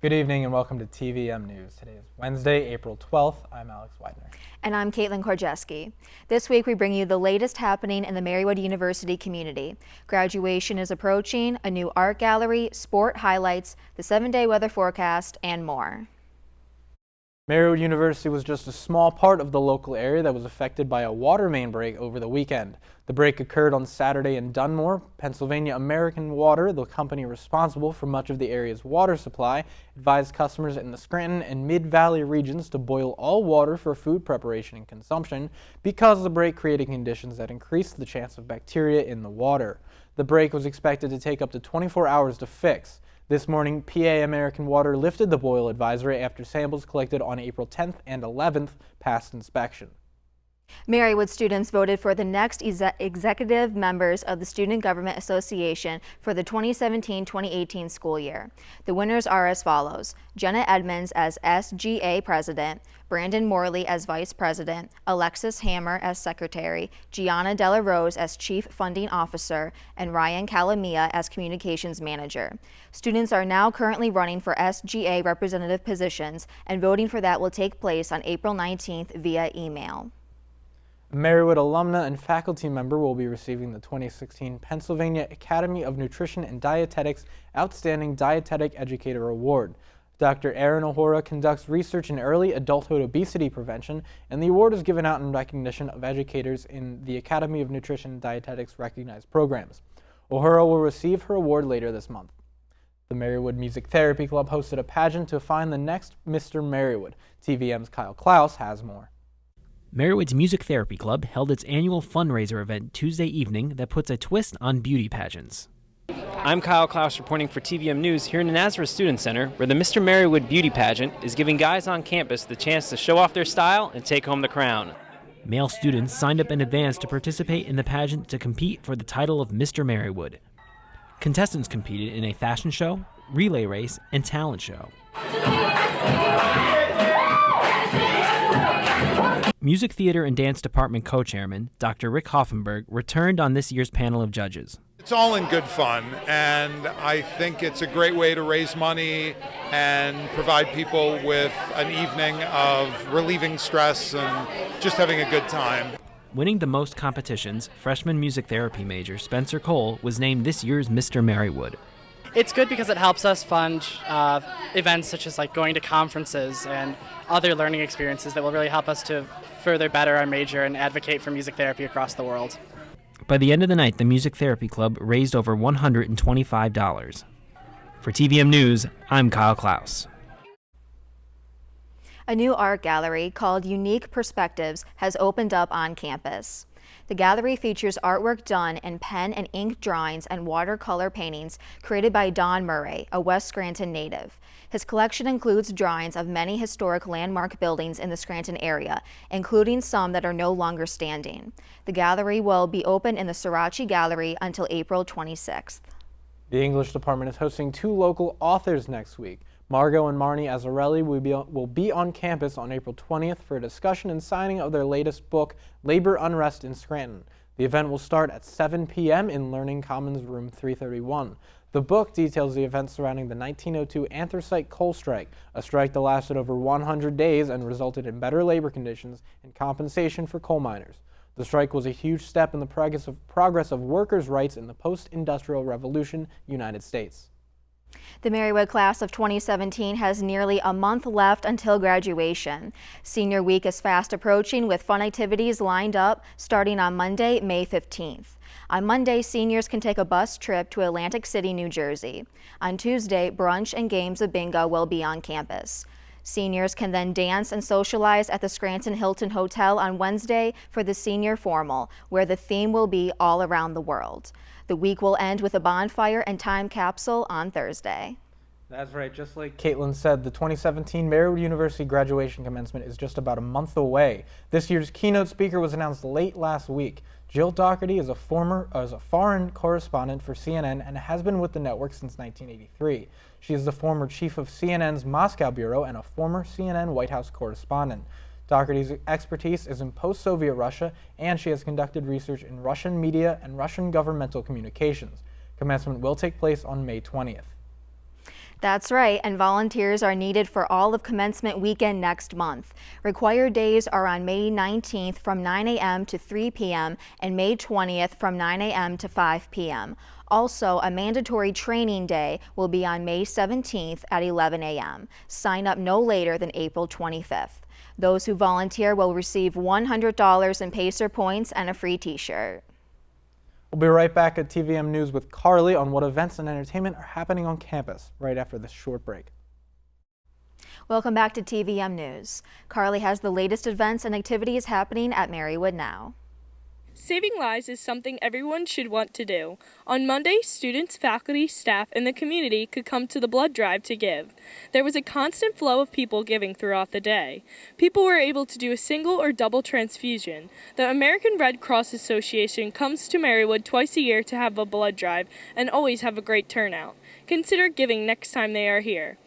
Good evening and welcome to TVM News. Today is Wednesday, April 12th. I'm Alex Weidner. And I'm Kaitlin Korgeski. This week we bring you the latest happening in the Marywood University community. Graduation is approaching, a new art gallery, sport highlights, the 7-day weather forecast, and more. Marywood University was just a small part of the local area that was affected by a water main break over the weekend. The break occurred on Saturday in Dunmore. Pennsylvania American Water, the company responsible for much of the area's water supply, advised customers in the Scranton and Mid-Valley regions to boil all water for food preparation and consumption because the break created conditions that increased the chance of bacteria in the water. The break was expected to take up to 24 hours to fix. This morning, PA American Water lifted the boil advisory after samples collected on April 10th and 11th passed inspection. Marywood students voted for the next executive members of the Student Government Association for the 2017-2018 school year. The winners are as follows: Jenna Edmonds as SGA President, Brandon Morley as Vice President, Alexis Hammer as Secretary, Gianna Della Rose as Chief Funding Officer, and Ryan Calamia as Communications Manager. Students are now currently running for SGA representative positions, and voting for that will take place on April 19th via email. A Marywood alumna and faculty member will be receiving the 2016 Pennsylvania Academy of Nutrition and Dietetics Outstanding Dietetic Educator Award. Dr. Erin O'Hora conducts research in early adulthood obesity prevention, and the award is given out in recognition of educators in the Academy of Nutrition and Dietetics recognized programs. O'Hora will receive her award later this month. The Marywood Music Therapy Club hosted a pageant to find the next Mr. Marywood. TVM's Clouse has more. Marywood's Music Therapy Club held its annual fundraiser event Tuesday evening that puts a twist on beauty pageants. I'm Clouse reporting for TVM News here in the Nazareth Student Center, where the Mr. Marywood Beauty Pageant is giving guys on campus the chance to show off their style and take home the crown. Male students signed up in advance to participate in the pageant to compete for the title of Mr. Marywood. Contestants competed in a fashion show, relay race, and talent show. Music Theater and Dance Department co-chairman Dr. Rick Hoffenberg returned on this year's panel of judges. It's all in good fun, and I think it's a great way to raise money and provide people with an evening of relieving stress and just having a good time. Winning the most competitions, freshman music therapy major Spencer Cole was named this year's Mr. Marywood. It's good because it helps us fund events such as going to conferences and other learning experiences that will really help us to further better our major and advocate for music therapy across the world. By the end of the night, the Music Therapy Club raised over $125. For TVM News, I'm Clouse. A new art gallery called Unique Perspectives has opened up on campus. The gallery features artwork done in pen and ink drawings and watercolor paintings created by Don Murray, a West Scranton native. His collection includes drawings of many historic landmark buildings in the Scranton area, including some that are no longer standing. The gallery will be open in the Suraci Gallery until April 26th. The English department is hosting 2 local authors next week. Margot and Marnie Azzarelli will be on campus on April 20th for a discussion and signing of their latest book, Labor Unrest in Scranton. The event will start at 7 p.m. in Learning Commons Room 331. The book details the events surrounding the 1902 anthracite coal strike, a strike that lasted over 100 days and resulted in better labor conditions and compensation for coal miners. The strike was a huge step in the progress of workers' rights in the post-industrial revolution United States. The Marywood class of 2017 has nearly a month left until graduation. Senior week is fast approaching with fun activities lined up starting on Monday, May 15th. On Monday, seniors can take a bus trip to Atlantic City, New Jersey. On Tuesday, brunch and games of bingo will be on campus. Seniors can then dance and socialize at the Scranton Hilton Hotel on Wednesday for the senior formal, where the theme will be all around the world. The week will end with a bonfire and time capsule on Thursday. That's right. Just like Kaitlin said, the 2017 Marywood University graduation commencement is just about a month away. This year's keynote speaker was announced late last week. Jill Doherty is a foreign correspondent for CNN and has been with the network since 1983. She is the former chief of CNN's Moscow bureau and a former CNN White House correspondent. Doherty's expertise is in post-Soviet Russia, and she has conducted research in Russian media and Russian governmental communications. Commencement will take place on May 20th. That's right, and volunteers are needed for all of commencement weekend next month. Required days are on May 19th from 9 a.m. to 3 p.m. and May 20th from 9 a.m. to 5 p.m. Also, a mandatory training day will be on May 17th at 11 a.m. Sign up no later than April 25th. Those who volunteer will receive $100 in Pacer points and a free t-shirt. We'll be right back at TVM News with Carly on what events and entertainment are happening on campus right after this short break. Welcome back to TVM News. Carly has the latest events and activities happening at Marywood now. Saving lives is something everyone should want to do. On Monday, students, faculty, staff, and the community could come to the blood drive to give. There was a constant flow of people giving throughout the day. People were able to do a single or double transfusion. The American Red Cross Association comes to Marywood twice a year to have a blood drive and always have a great turnout. Consider giving next time they are here.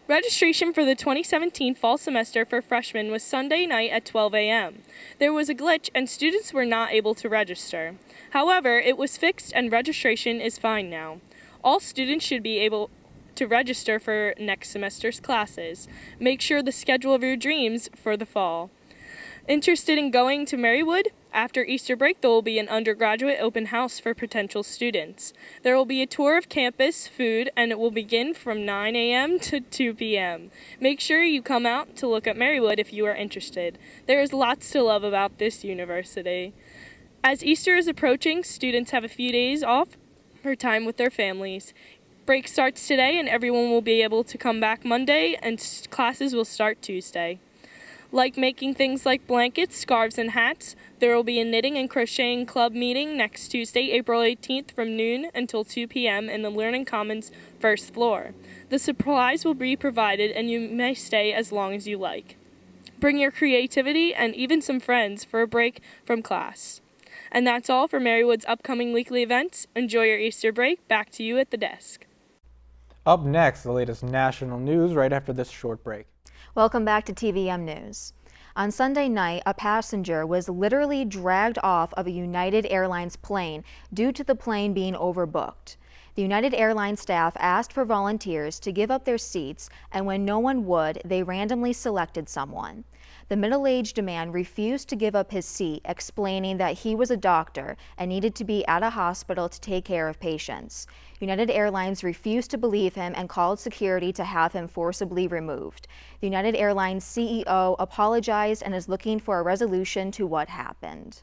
Registration for the 2017 fall semester for freshmen was Sunday night at 12 a.m. There was a glitch and students were not able to register. However, it was fixed and registration is fine now. All students should be able to register for next semester's classes. Make sure the schedule of your dreams for the fall. Interested in going to Marywood? After Easter break, there will be an undergraduate open house for potential students. There will be a tour of campus, food, and it will begin from 9 a.m. to 2 p.m. Make sure you come out to look at Marywood if you are interested. There is lots to love about this university. As Easter is approaching, students have a few days off for time with their families. Break starts today and everyone will be able to come back Monday and classes will start Tuesday. Like making things like blankets, scarves, and hats, there will be a knitting and crocheting club meeting next Tuesday, April 18th from noon until 2 p.m. in the Learning Commons first floor. The supplies will be provided and you may stay as long as you like. Bring your creativity and even some friends for a break from class. And that's all for Marywood's upcoming weekly events. Enjoy your Easter break. Back to you at the desk. Up next, the latest national news right after this short break. Welcome back to TVM News. On Sunday night, a passenger was literally dragged off of a United Airlines plane due to the plane being overbooked. The United Airlines staff asked for volunteers to give up their seats, and when no one would, they randomly selected someone. The middle-aged man refused to give up his seat, explaining that he was a doctor and needed to be at a hospital to take care of patients. United Airlines refused to believe him and called security to have him forcibly removed. The United Airlines CEO apologized and is looking for a resolution to what happened.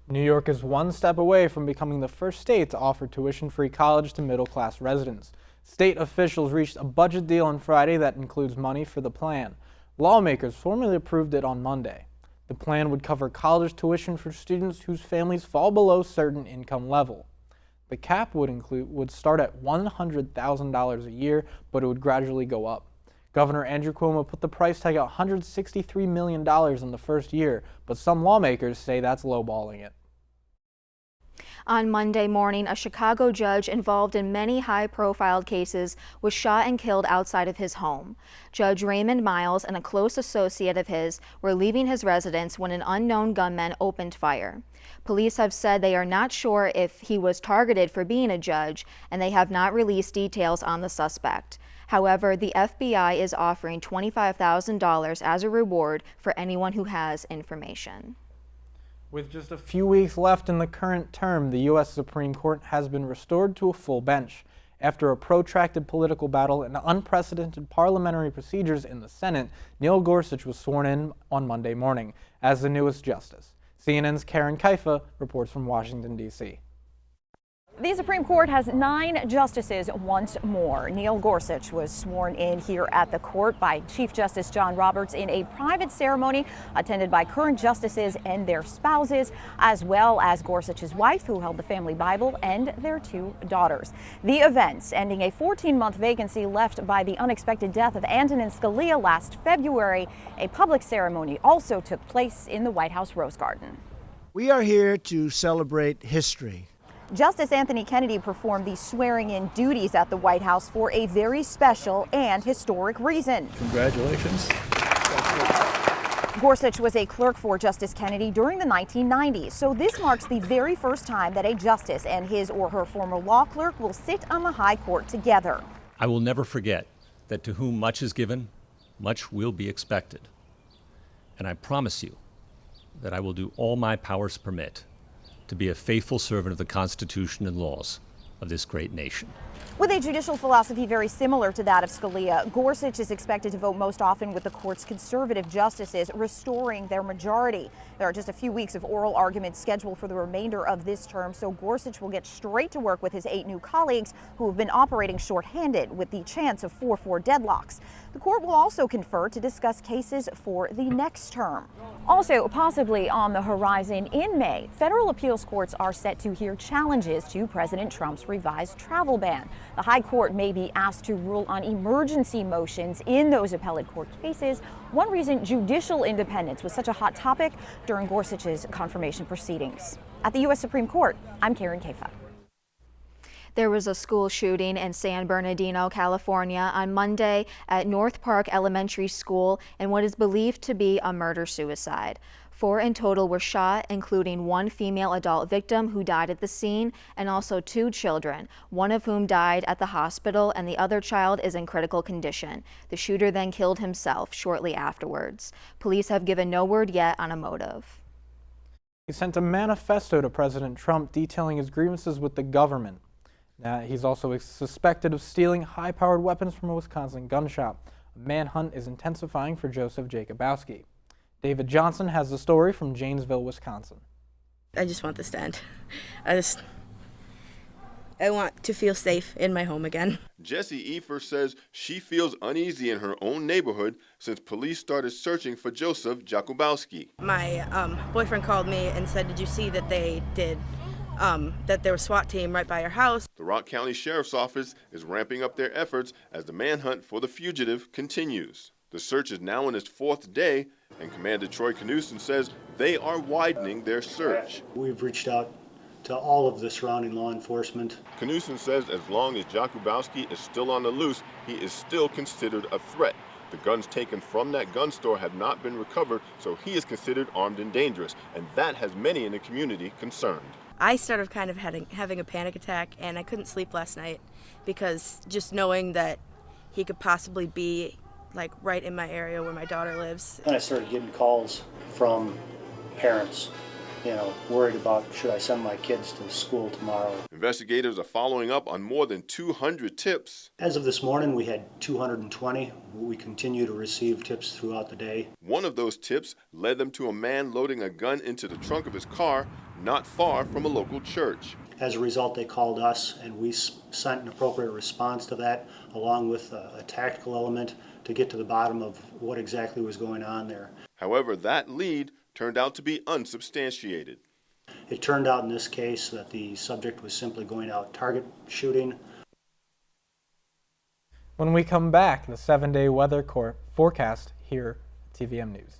New York is one step away from becoming the first state to offer tuition-free college to middle-class residents. State officials reached a budget deal on Friday that includes money for the plan. Lawmakers formally approved it on Monday. The plan would cover college tuition for students whose families fall below certain income level. The cap would start at $100,000 a year, but it would gradually go up. Governor Andrew Cuomo put the price tag at $163 million in the first year, but some lawmakers say that's lowballing it. On Monday morning, a Chicago judge involved in many high-profile cases was shot and killed outside of his home. Judge Raymond Miles and a close associate of his were leaving his residence when an unknown gunman opened fire. Police have said they are not sure if he was targeted for being a judge, and they have not released details on the suspect. However, the FBI is offering $25,000 as a reward for anyone who has information. With just a few weeks left in the current term, the U.S. Supreme Court has been restored to a full bench. After a protracted political battle and unprecedented parliamentary procedures in the Senate, Neil Gorsuch was sworn in on Monday morning as the newest justice. CNN's Karen Kaifa reports from Washington, D.C. The Supreme Court has 9 justices once more. Neil Gorsuch was sworn in here at the court by Chief Justice John Roberts in a private ceremony attended by current justices and their spouses, as well as Gorsuch's wife, who held the family Bible, and their 2 daughters. The events ending a 14-month vacancy left by the unexpected death of Antonin Scalia last February. A public ceremony also took place in the White House Rose Garden. We are here to celebrate history. Justice Anthony Kennedy performed the swearing-in duties at the White House for a very special and historic reason. Congratulations. Gorsuch was a clerk for Justice Kennedy during the 1990s, so this marks the very first time that a justice and his or her former law clerk will sit on the high court together. I will never forget that to whom much is given, much will be expected. And I promise you that I will do all my powers permit to be a faithful servant of the Constitution and laws of this great nation. With a judicial philosophy very similar to that of Scalia, Gorsuch is expected to vote most often with the court's conservative justices, restoring their majority. There are just a few weeks of oral arguments scheduled for the remainder of this term, so Gorsuch will get straight to work with his 8 new colleagues who have been operating shorthanded with the chance of 4-4 deadlocks. The court will also confer to discuss cases for the next term. Also, possibly on the horizon in May, federal appeals courts are set to hear challenges to President Trump's revised travel ban. The High Court may be asked to rule on emergency motions in those appellate court cases. One reason judicial independence was such a hot topic during Gorsuch's confirmation proceedings. At the U.S. Supreme Court, I'm Karen Kafa. There was a school shooting in San Bernardino, California on Monday at North Park Elementary School in what is believed to be a murder-suicide. 4 in total were shot, including 1 female adult victim who died at the scene and also 2 children, one of whom died at the hospital and the other child is in critical condition. The shooter then killed himself shortly afterwards. Police have given no word yet on a motive. He sent a manifesto to President Trump detailing his grievances with the government. He's also suspected of stealing high-powered weapons from a Wisconsin gun shop. A manhunt is intensifying for Joseph Jacobowski. David Johnson has the story from Janesville, Wisconsin. I just want this to end. I want to feel safe in my home again. Jessie Efer says she feels uneasy in her own neighborhood since police started searching for Joseph Jacobowski. My boyfriend called me and said, "Did you see that they did that there was a SWAT team right by your house?" The Rock County Sheriff's Office is ramping up their efforts as the manhunt for the fugitive continues. The search is now in its 4th day, and Commander Troy Knudsen says they are widening their search. We've reached out to all of the surrounding law enforcement. Knudsen says as long as Jacobowski is still on the loose, he is still considered a threat. The guns taken from that gun store have not been recovered, so he is considered armed and dangerous, and that has many in the community concerned. I started kind of having a panic attack, and I couldn't sleep last night because just knowing that he could possibly be like right in my area where my daughter lives. Then I started getting calls from parents, worried about should I send my kids to school tomorrow. Investigators are following up on more than 200 tips. As of this morning, we had 220. We continue to receive tips throughout the day. One of those tips led them to a man loading a gun into the trunk of his car not far from a local church. As a result, they called us, and we sent an appropriate response to that, along with a tactical element to get to the bottom of what exactly was going on there. However, that lead turned out to be unsubstantiated. It turned out in this case that the subject was simply going out target shooting. When we come back, the 7-day weather forecast here at TVM News.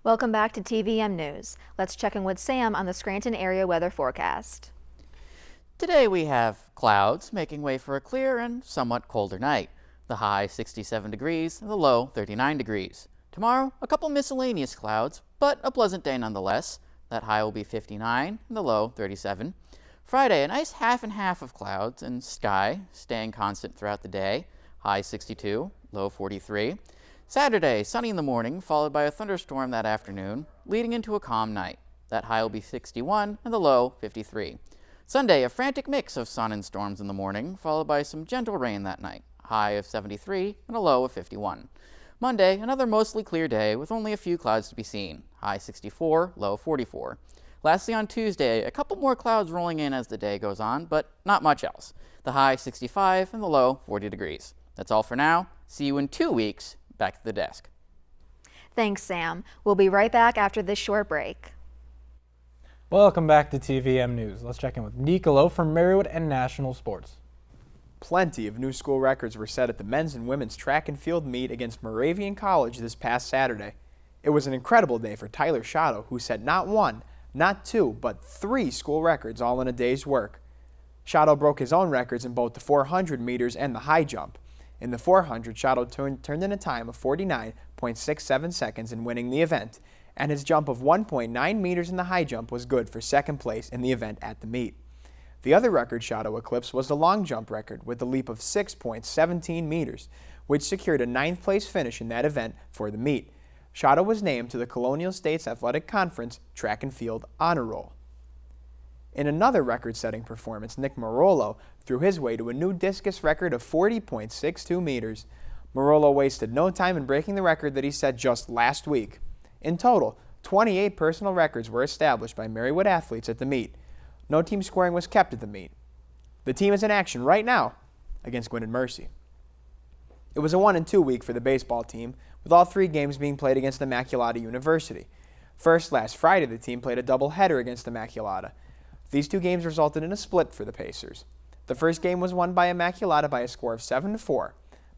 Welcome back to TVM News. Let's check in with Sam on the Scranton area weather forecast. Today we have clouds making way for a clear and somewhat colder night. The high 67 degrees and the low 39 degrees. Tomorrow, a couple miscellaneous clouds, but a pleasant day nonetheless. That high will be 59 and the low 37. Friday, a nice half and half of clouds and sky staying constant throughout the day. High 62, low 43. Saturday, sunny in the morning, followed by a thunderstorm that afternoon, leading into a calm night. That high will be 61 and the low 53. Sunday, a frantic mix of sun and storms in the morning, followed by some gentle rain that night. High of 73 and a low of 51. Monday, another mostly clear day with only a few clouds to be seen. High 64, low 44. Lastly, on Tuesday, a couple more clouds rolling in as the day goes on, but not much else. The high 65 and the low 40 degrees. That's all for now. See you in 2 weeks. Back to the desk. Thanks, Sam. We'll be right back after this short break. Welcome back to TVM News. Let's check in with Nicolo from Marywood and National Sports. Plenty of new school records were set at the men's and women's track and field meet against Moravian College this past Saturday. It was an incredible day for Tyler Schotto, who set not 1, not 2, but 3 school records all in a day's work. Schotto broke his own records in both the 400 meters and the high jump. In the 400, Schotto turned in a time of 49.67 seconds in winning the event, and his jump of 1.9 meters in the high jump was good for second place in the event at the meet. The other record Shadow eclipsed was the long jump record with a leap of 6.17 meters, which secured a 9th place finish in that event for the meet. Shadow was named to the Colonial States Athletic Conference Track and Field Honor Roll. In another record-setting performance, Nick Marolo threw his way to a new discus record of 40.62 meters. Marolo wasted no time in breaking the record that he set just last week. In total, 28 personal records were established by Marywood athletes at the meet. No team scoring was kept at the meet. The team is in action right now against Gwynedd Mercy. It was a 1-2 week for the baseball team, with all 3 games being played against Immaculata University. First, last Friday, the team played a doubleheader against Immaculata. These 2 games resulted in a split for the Pacers. The first game was won by Immaculata by a score of 7-4,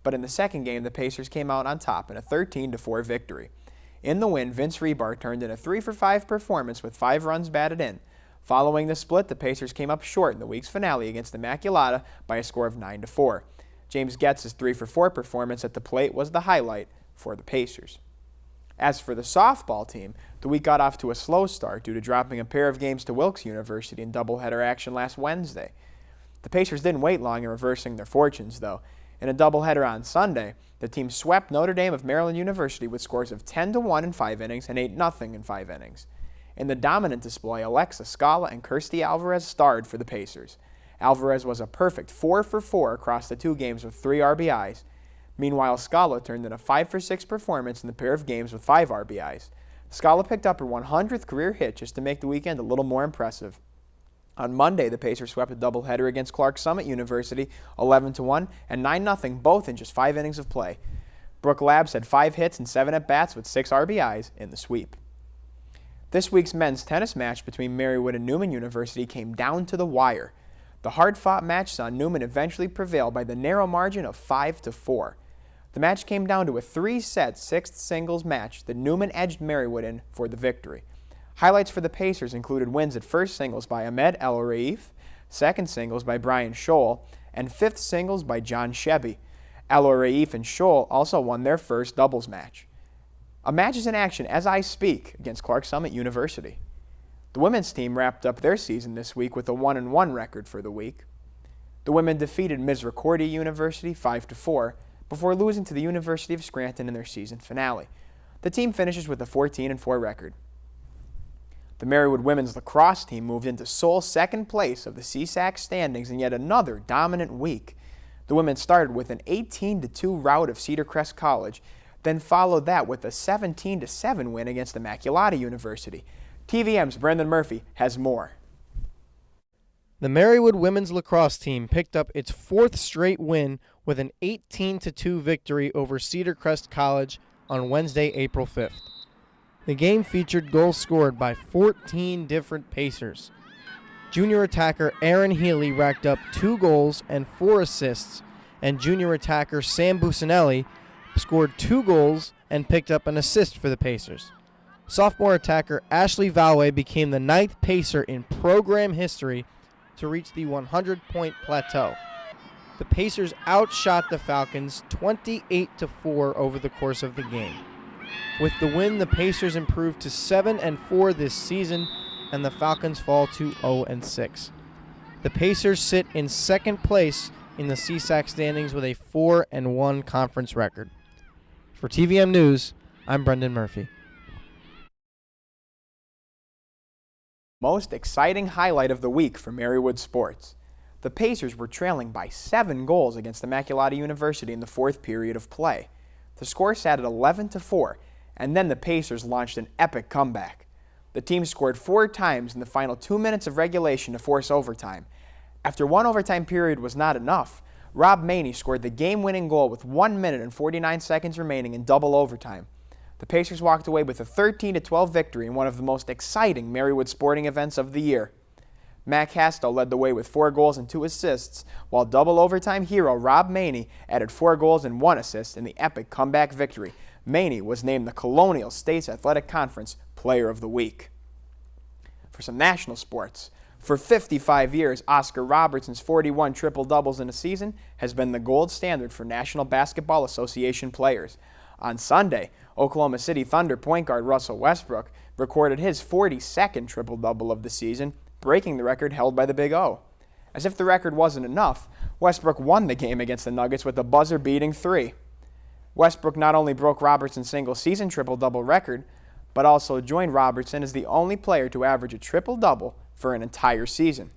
but in the second game, the Pacers came out on top in a 13-4 victory. In the win, Vince Rebar turned in a 3-for-5 performance with 5 runs batted in. Following the split, the Pacers came up short in the week's finale against Immaculata by a score of 9-4. James Getz's 3-for-4 performance at the plate was the highlight for the Pacers. As for the softball team, the week got off to a slow start due to dropping a pair of games to Wilkes University in doubleheader action last Wednesday. The Pacers didn't wait long in reversing their fortunes, though. In a doubleheader on Sunday, the team swept Notre Dame of Maryland University with scores of 10-1 in 5 innings and 8-0 in 5 innings. In the dominant display, Alexa Scala and Kirstie Alvarez starred for the Pacers. Alvarez was a perfect 4-for-4 across the 2 games with 3 RBIs. Meanwhile, Scala turned in a 5-for-6 performance in the pair of games with 5 RBIs. Scala picked up her 100th career hit just to make the weekend a little more impressive. On Monday, the Pacers swept a doubleheader against Clark Summit University, 11-1 and 9-0, both in just 5 innings of play. Brooke Labs had 5 hits and 7 at-bats with 6 RBIs in the sweep. This week's men's tennis match between Marywood and Newman University came down to the wire. The hard-fought match saw Newman eventually prevail by the narrow margin of 5-4. The match came down to a 3-set 6th singles match that Newman edged Marywood in for the victory. Highlights for the Pacers included wins at first singles by Ahmed El Raif, second singles by Brian Scholl, and 5th singles by John Shebby. El Raif and Scholl also won their first doubles match. A match is in action as I speak against Clark Summit University. The women's team wrapped up their season this week with a 1-1 record for the week. The women defeated Misericordia University 5-4 before losing to the University of Scranton in their season finale. The team finishes with a 14-4 record. The Marywood women's lacrosse team moved into sole second place of the CSAC standings in yet another dominant week. The women started with an 18-2 rout of Cedar Crest College, then followed that with a 17-7 win against Immaculata University. TVM's Brendan Murphy has more. The Marywood women's lacrosse team picked up its 4th straight win with an 18-2 victory over Cedar Crest College on Wednesday, April 5th. The game featured goals scored by 14 different Pacers. Junior attacker Aaron Healy racked up 2 goals and 4 assists, and junior attacker Sam Bucinelli scored 2 goals and picked up an assist for the Pacers. Sophomore attacker Ashley Valle became the 9th Pacer in program history to reach the 100-point plateau. The Pacers outshot the Falcons 28-4 over the course of the game. With the win, the Pacers improved to 7-4 this season, and the Falcons fall to 0-6. The Pacers sit in second place in the CSAC standings with a 4-1 conference record. For TVM News, I'm Brendan Murphy. Most exciting highlight of the week for Marywood sports. The Pacers were trailing by 7 goals against Immaculata University in the 4th period of play. The score sat at 11-4, and then the Pacers launched an epic comeback. The team scored 4 times in the final 2 minutes of regulation to force overtime. After one overtime period was not enough, Rob Maney scored the game-winning goal with 1 minute and 49 seconds remaining in double overtime. The Pacers walked away with a 13-12 victory in one of the most exciting Marywood sporting events of the year. Mac Hastow led the way with 4 goals and 2 assists, while double overtime hero Rob Maney added 4 goals and 1 assist in the epic comeback victory. Maney was named the Colonial States Athletic Conference Player of the Week. For some national sports, for 55 years, Oscar Robertson's 41 triple-doubles in a season has been the gold standard for National Basketball Association players. On Sunday, Oklahoma City Thunder point guard Russell Westbrook recorded his 42nd triple-double of the season, breaking the record held by the Big O. As if the record wasn't enough, Westbrook won the game against the Nuggets with a buzzer-beating 3. Westbrook not only broke Robertson's single-season triple-double record, but also joined Robertson as the only player to average a triple-double for an entire season.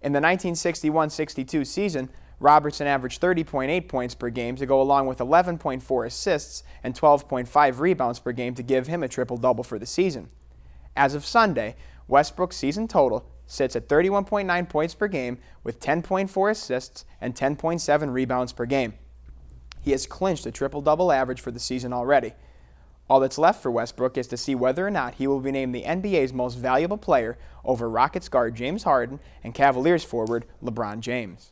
In the 1961-62 season, Robertson averaged 30.8 points per game to go along with 11.4 assists and 12.5 rebounds per game to give him a triple-double for the season. As of Sunday, Westbrook's season total sits at 31.9 points per game with 10.4 assists and 10.7 rebounds per game. He has clinched a triple-double average for the season already. All that's left for Westbrook is to see whether or not he will be named the NBA's most valuable player over Rockets guard James Harden and Cavaliers forward LeBron James.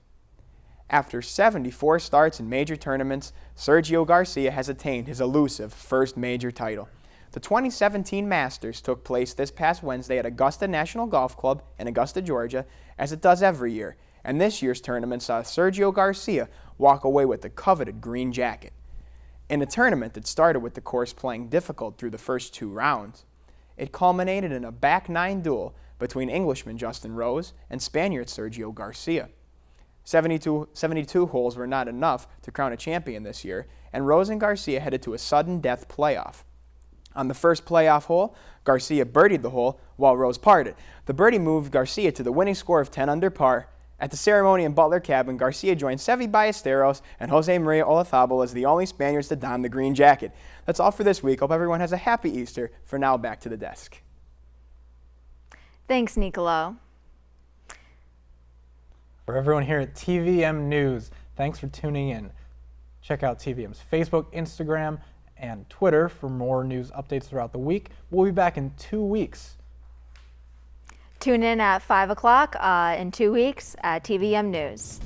After 74 starts in major tournaments, Sergio Garcia has attained his elusive first major title. The 2017 Masters took place this past Wednesday at Augusta National Golf Club in Augusta, Georgia, as it does every year, and this year's tournament saw Sergio Garcia walk away with the coveted green jacket. In a tournament that started with the course playing difficult through the first 2 rounds, it culminated in a back 9 duel between Englishman Justin Rose and Spaniard Sergio Garcia. 72 holes were not enough to crown a champion this year, and Rose and Garcia headed to a sudden death playoff. On the first playoff hole, Garcia birdied the hole while Rose parred it. The birdie moved Garcia to the winning score of 10 under par. At the ceremony in Butler Cabin, Garcia joined Seve Ballesteros and Jose Maria Olazabal as the only Spaniards to don the green jacket. That's all for this week. Hope everyone has a happy Easter. For now, back to the desk. Thanks, Nicolo. For everyone here at TVM News, thanks for tuning in. Check out TVM's Facebook, Instagram, and Twitter for more news updates throughout the week. We'll be back in 2 weeks. Tune in at 5 o'clock in 2 weeks at TVM News.